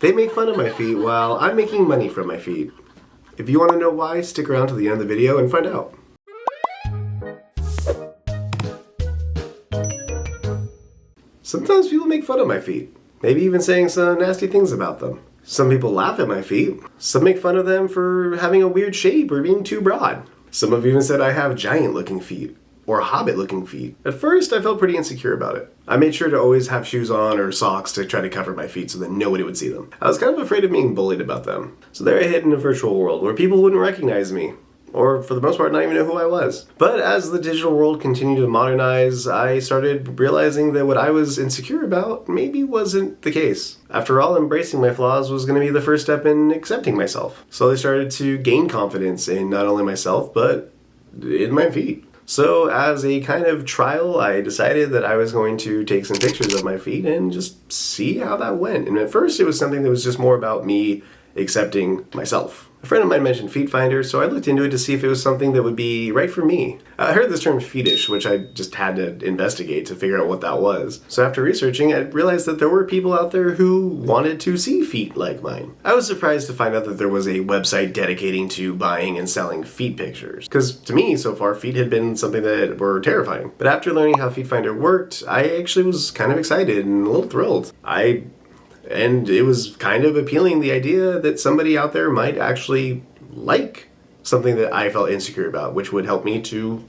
They make fun of my feet while I'm making money from my feet. If you want to know why, stick around to the end of the video and find out. Sometimes people make fun of my feet, maybe even saying some nasty things about them. Some people laugh at my feet. Some make fun of them for having a weird shape or being too broad. Some have even said I have giant-looking feet or hobbit-looking feet. At first, I felt pretty insecure about it. I made sure to always have shoes on or socks to try to cover my feet so that nobody would see them. I was kind of afraid of being bullied about them. So there I hid in a virtual world where people wouldn't recognize me, or for the most part not even know who I was. But as the digital world continued to modernize, I started realizing that what I was insecure about maybe wasn't the case. After all, embracing my flaws was going to be the first step in accepting myself. Slowly started to gain confidence in not only myself, but in my feet. So as a kind of trial, I decided that I was going to take some pictures of my feet and just see how that went. And at first it was something that was just more about me accepting myself. A friend of mine mentioned FeetFinder, so I looked into it to see if it was something that would be right for me. I heard this term fetish, which I just had to investigate to figure out what that was. So after researching, I realized that there were people out there who wanted to see feet like mine. I was surprised to find out that there was a website dedicating to buying and selling feet pictures. Because to me, so far, feet had been something that were terrifying. But after learning how FeetFinder worked, I actually was kind of excited and a little thrilled. And it was kind of appealing, the idea that somebody out there might actually like something that I felt insecure about, which would help me to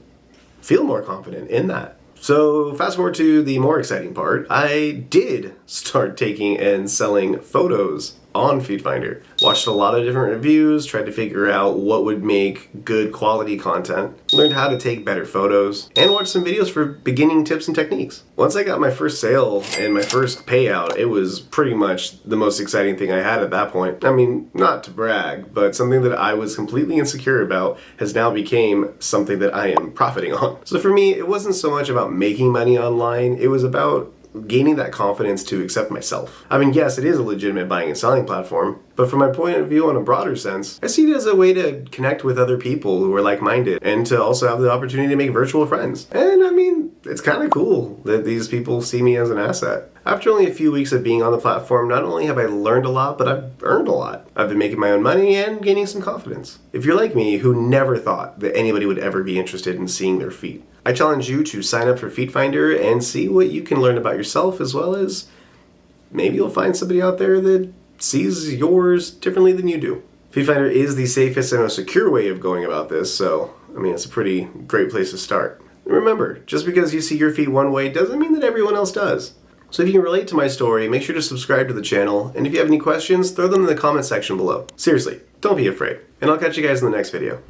feel more confident in that. So fast forward to the more exciting part, I did start taking and selling photos on FeetFinder. Watched a lot of different reviews, tried to figure out what would make good quality content, learned how to take better photos, and watched some videos for beginning tips and techniques. Once I got my first sale and my first payout, it was pretty much the most exciting thing I had at that point. I mean, not to brag, but something that I was completely insecure about has now became something that I am profiting on. So for me, it wasn't so much about making money online, it was about gaining that confidence to accept myself. I mean, yes, it is a legitimate buying and selling platform, but from my point of view on a broader sense, I see it as a way to connect with other people who are like-minded and to also have the opportunity to make virtual friends. And I mean, it's kind of cool that these people see me as an asset. After only a few weeks of being on the platform, not only have I learned a lot, but I've earned a lot. I've been making my own money and gaining some confidence. If you're like me, who never thought that anybody would ever be interested in seeing their feet, I challenge you to sign up for FeetFinder and see what you can learn about yourself, as well as maybe you'll find somebody out there that sees yours differently than you do. FeetFinder is the safest and most secure way of going about this, so I mean, it's a pretty great place to start. And remember, just because you see your feet one way doesn't mean that everyone else does. So if you can relate to my story, make sure to subscribe to the channel, and if you have any questions, throw them in the comment section below. Seriously, don't be afraid, and I'll catch you guys in the next video.